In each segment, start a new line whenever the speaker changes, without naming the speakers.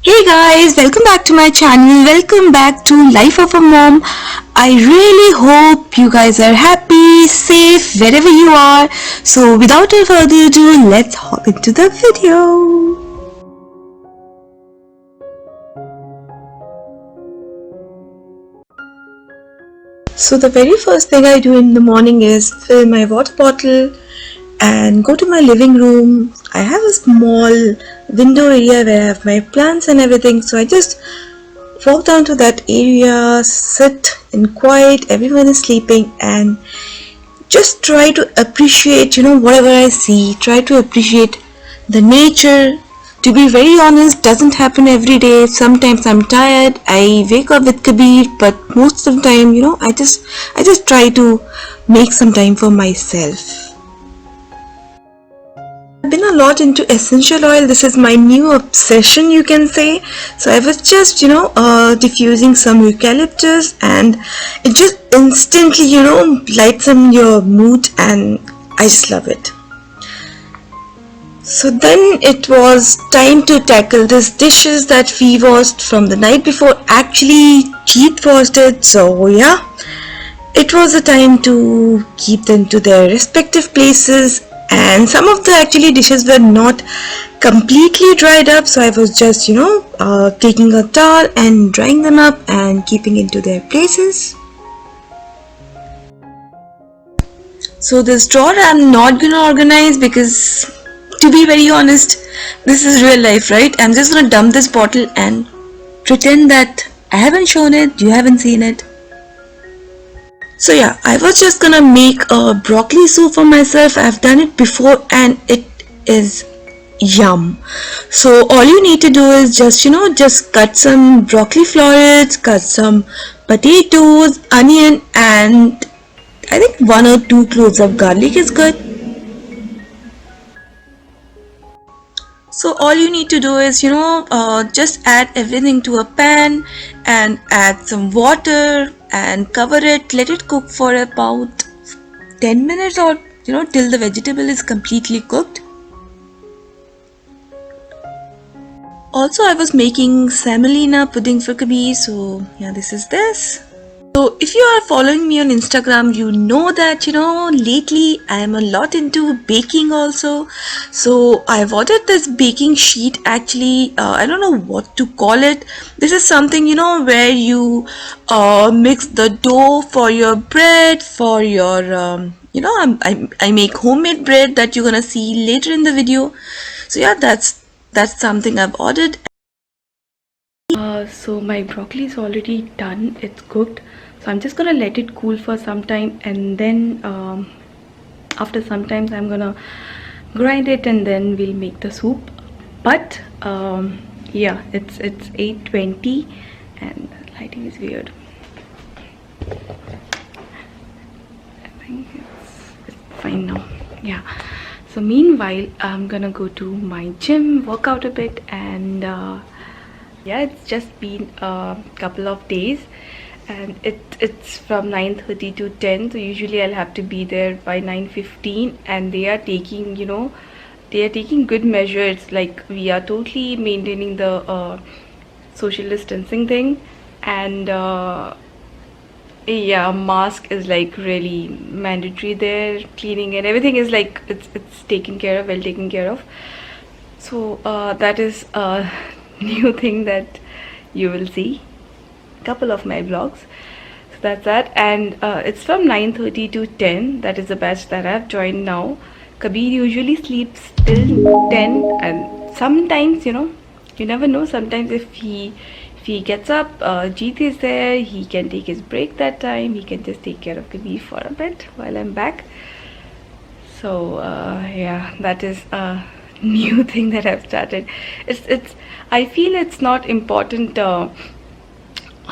Hey guys, welcome back to my channel. Welcome back to Life of a Mom. I really hope you guys are happy, safe, wherever you are. So without any further ado, let's hop into the video. So the very first thing I do in the morning is fill my water bottle and go to my living room. I have a small window area where I have my plants and everything. So I just walk down to that area, sit in quiet, everyone is sleeping, and just try to appreciate, whatever I see. Try to appreciate the nature. To be very honest, doesn't happen every day. Sometimes I'm tired. I wake up with Kabir, but most of the time, I just try to make some time for myself. I've been a lot into essential oil. This is my new obsession, you can say. So I was just, diffusing some eucalyptus, and it just instantly, lights up your mood, and I just love it. So then it was time to tackle these dishes that we washed from the night before. Actually, Keith washed it, so yeah. It was a time to keep them to their respective places, and some of the actually dishes were not completely dried up, so I was just taking a towel and drying them up and keeping into their places. So this drawer I'm not gonna organize because, to be very honest, this is real life, right? I'm just gonna dump this bottle and pretend that I haven't shown it, you haven't seen it. So yeah, I was just gonna make a broccoli soup for myself. I've done it before and it is yum. So all you need to do is just cut some broccoli florets, cut some potatoes, onion, and I think one or two cloves of garlic is good. So all you need to do is just add everything to a pan and add some water and cover it, let it cook for about 10 minutes, or till the vegetable is completely cooked. Also, I was making semolina pudding for Kabir, so yeah, this is this. So if you are following me on Instagram, you know that lately I am a lot into baking also. So I've ordered this baking sheet. Actually, I don't know what to call it. This is something where you mix the dough for your bread, for your I make homemade bread that you're gonna see later in the video. So yeah, that's something I've ordered. So my broccoli is already done, it's cooked, so I'm just gonna let it cool for some time, and then after some time I'm gonna grind it and then we'll make the soup. But yeah, it's 8:20 and lighting is weird. I think it's fine now. Yeah, so meanwhile I'm gonna go to my gym, work out a bit, and yeah, it's just been a couple of days, and it's from 9:30 to 10, so usually I'll have to be there by 9:15, and they are taking good measures. Like, we are totally maintaining the social distancing thing, and yeah, mask is like really mandatory there, cleaning and everything is like it's taken care of, well taken care of. So that is new thing that you will see couple of my vlogs. So that's that, and it's from 9:30 to 10. That is the batch that I've joined now. Kabir usually sleeps till 10, and sometimes you never know, sometimes if he gets up, Jeet is there, he can take his break that time, he can just take care of Kabir for a bit while I'm back. So yeah, that is a new thing that I've started. It's I feel it's not important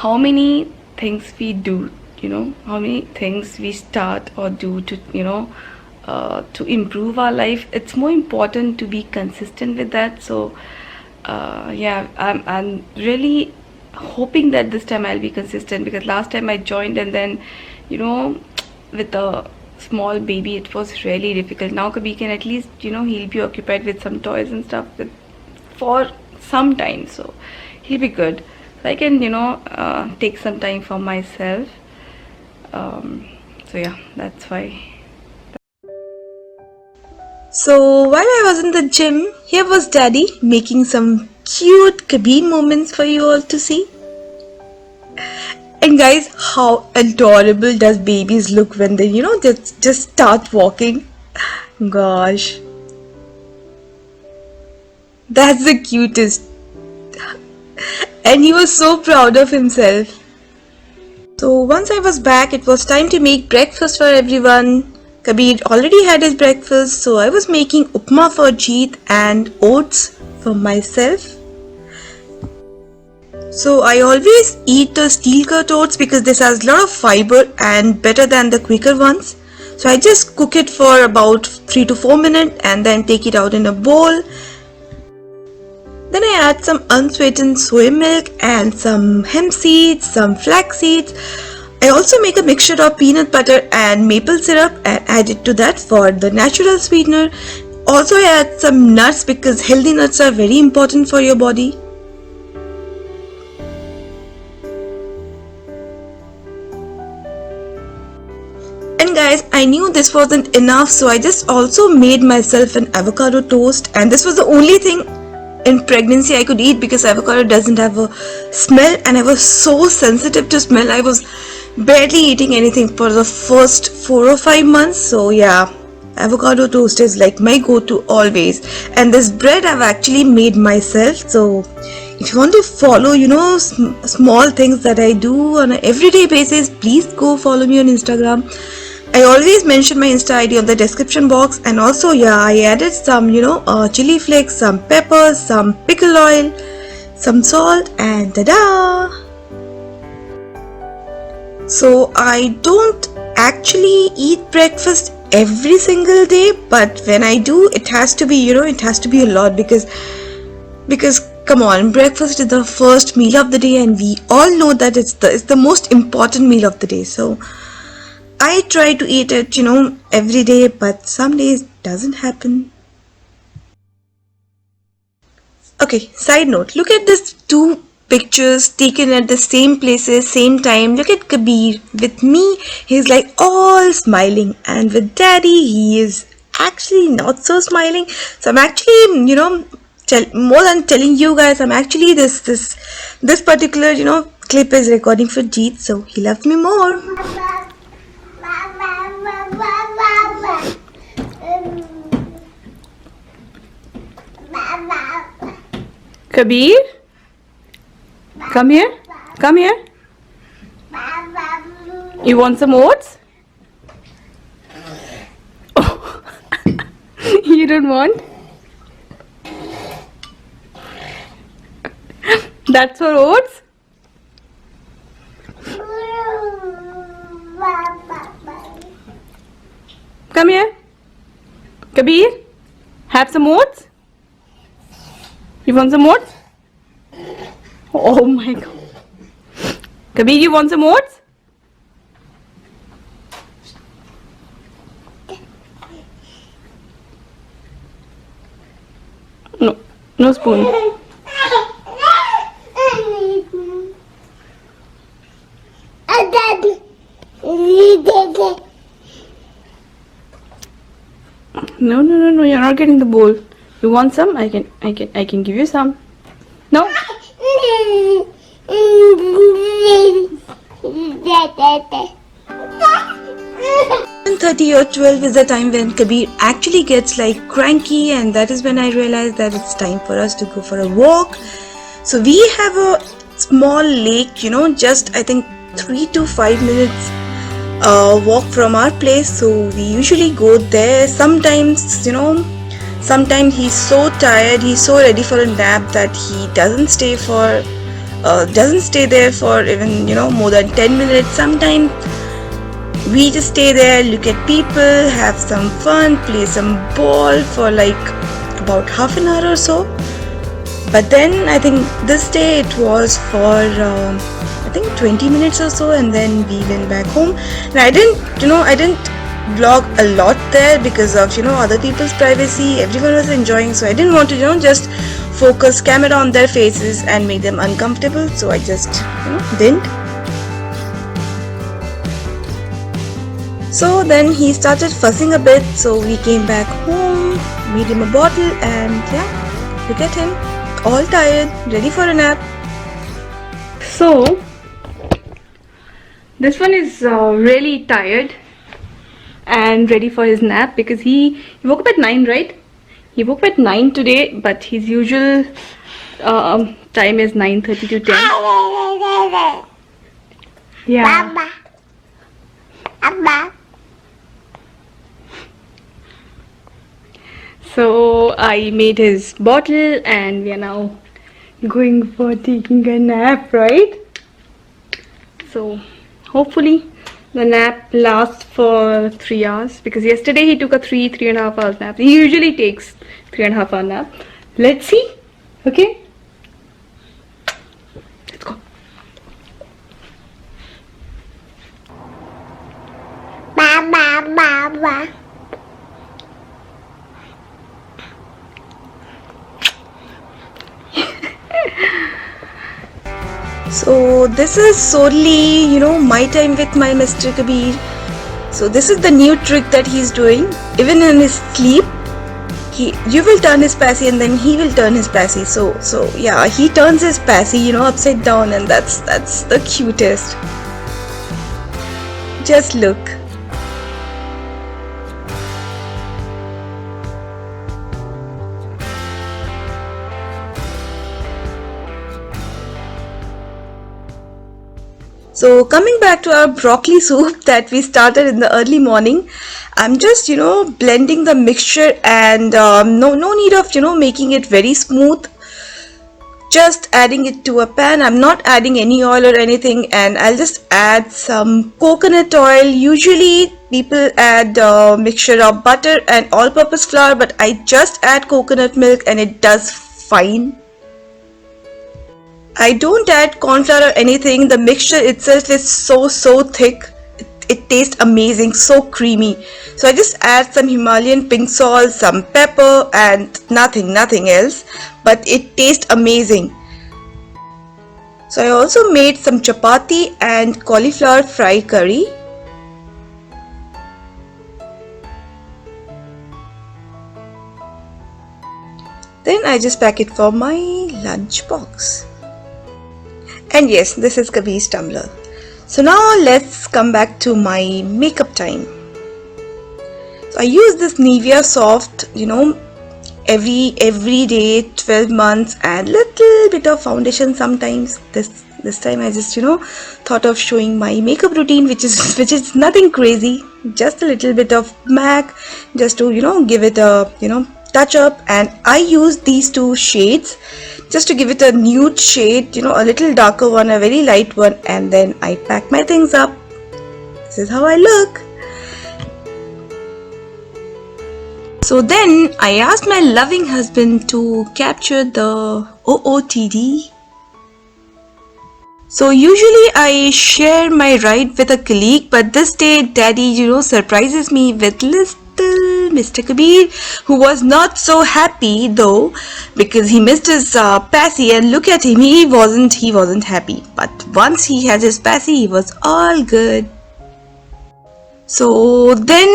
how many things we do, how many things we start or do to improve our life. It's more important to be consistent with that. So yeah, I'm really hoping that this time I'll be consistent, because last time I joined and then with a small baby it was really difficult. Now Kabir can at least he'll be occupied with some toys and stuff. For some time, so he'll be good. So I can, take some time for myself. So yeah, that's why.
So while I was in the gym, here was Daddy making some cute Kabir moments for you all to see. And guys, how adorable does babies look when they, just start walking? Gosh, that's the cutest. And he was so proud of himself. So once I was back, it was time to make breakfast for everyone. Kabir already had his breakfast, so I was making upma for Jeet and oats for myself. So I always eat the steel cut oats because this has a lot of fiber and better than the quicker ones. So I just cook it for about 3 to 4 minutes and then take it out in a bowl. Then I add some unsweetened soy milk and some hemp seeds, some flax seeds. I also make a mixture of peanut butter and maple syrup and add it to that for the natural sweetener. Also I add some nuts because healthy nuts are very important for your body. And guys, I knew this wasn't enough, so I just also made myself an avocado toast, and this was the only thing in pregnancy I could eat because avocado doesn't have a smell and I was so sensitive to smell. I was barely eating anything for the first 4 or 5 months. So yeah, avocado toast is like my go-to always. And this bread I've actually made myself. So if you want to follow, small things that I do on an everyday basis, please go follow me on Instagram. I always mention my Insta ID on the description box, and also I added some chili flakes, some peppers, some pickle oil, some salt, and tada! So I don't actually eat breakfast every single day, but when I do, it has to be it has to be a lot because come on, breakfast is the first meal of the day, and we all know that it's the most important meal of the day. So I try to eat it, every day, but some days doesn't happen. Okay, side note, look at these two pictures taken at the same places, same time. Look at Kabir. With me, he's like all smiling, and with Daddy, he is actually not so smiling. So I'm actually, more than telling you guys, I'm actually this particular, clip is recording for Jeet, so he loves me more.
Kabir, come here. Come here. You want some oats? Oh. You don't want? That's for oats? Come here. Kabir, have some oats? You want some oats? Oh my god. Kabir, you want some oats? No, no spoon. No, you're not getting the bowl. You want some? I can give you some. No?
11:30 or 12 is the time when Kabir actually gets like cranky, and that is when I realized that it's time for us to go for a walk. So we have a small lake, just I think 3 to 5 minutes walk from our place. So we usually go there. Sometimes he's so tired, he's so ready for a nap that he doesn't stay there for even more than 10 minutes. Sometimes we just stay there, look at people, have some fun, play some ball for like about half an hour or so. But then I think this day it was for I think 20 minutes or so, and then we went back home. And I didn't vlog a lot there because of other people's privacy. Everyone was enjoying, so I didn't want to just focus camera on their faces and make them uncomfortable, so I just didn't. So then he started fussing a bit, so we came back home, made him a bottle, and yeah, look at him, all tired, ready for a nap.
So this one is really tired and ready for his nap because he woke up at 9, right? He woke up at 9 today, but his usual time is 9:30 to 10. Yeah. So I made his bottle and we are now going for taking a nap, right? So hopefully the nap lasts for 3 hours because yesterday he took a 3.5 hours nap. He usually takes 3.5 hour nap. Let's see. Okay, let's go.
So this is solely, my time with my Mr. Kabir. So this is the new trick that he's doing. Even in his sleep, you will turn his passy and then he will turn his passy. So yeah, he turns his passy, upside down, and that's the cutest. Just look. So coming back to our broccoli soup that we started in the early morning, I'm just blending the mixture, and no need of making it very smooth. Just adding it to a pan. I'm not adding any oil or anything, and I'll just add some coconut oil. Usually people add a mixture of butter and all-purpose flour, but I just add coconut milk and it does fine. I don't add corn flour or anything. The mixture itself is so thick. It tastes amazing, so creamy. So I just add some Himalayan pink salt, some pepper, and nothing else. But it tastes amazing. So I also made some chapati and cauliflower fry curry. Then I just pack it for my lunch box. And yes, this is Kabir's tumbler. So now let's come back to my makeup time. So I use this Nivea Soft, every day, 12 months, and little bit of foundation sometimes. This time I just thought of showing my makeup routine, which is nothing crazy, just a little bit of MAC, just to give it a touch up. And I use these two shades just to give it a nude shade, a little darker one, a very light one, and then I pack my things up. This is how I look. So then I asked my loving husband to capture the OOTD. So usually I share my ride with a colleague, but this day Daddy, surprises me with little Mr. Kabir, who was not so happy though because he missed his passy, and look at him, he wasn't happy. But once he has his passy, he was all good. So then,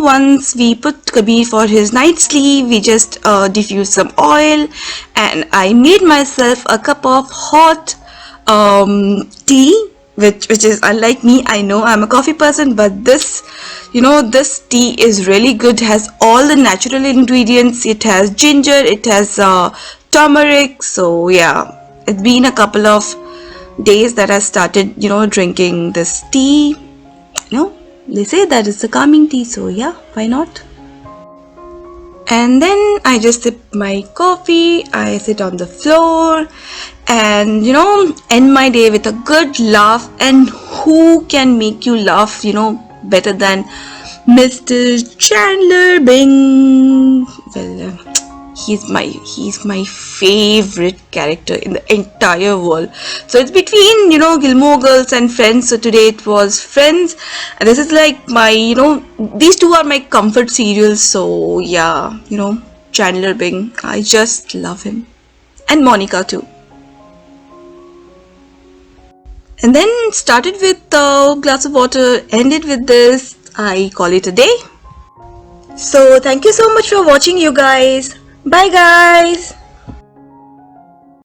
once we put Kabir for his night sleep, we just diffused some oil, and I made myself a cup of hot tea, which is unlike me. I know I'm a coffee person, but this tea is really good. It has all the natural ingredients. It has ginger, it has turmeric. So yeah, it's been a couple of days that I started drinking this tea. They say that it's a calming tea, so yeah, why not? And then I just sip my coffee, I sit on the floor and end my day with a good laugh. And who can make you laugh better than Mr. Chandler Bing? Well, he's my favorite character in the entire world. So it's between Gilmore Girls and Friends. So today it was Friends, and this is like my these two are my comfort serials. So yeah, Chandler Bing, I just love him. and Monica too. And then started with a glass of water, ended with this. I call it a day. So thank you so much for watching, you guys. Bye guys.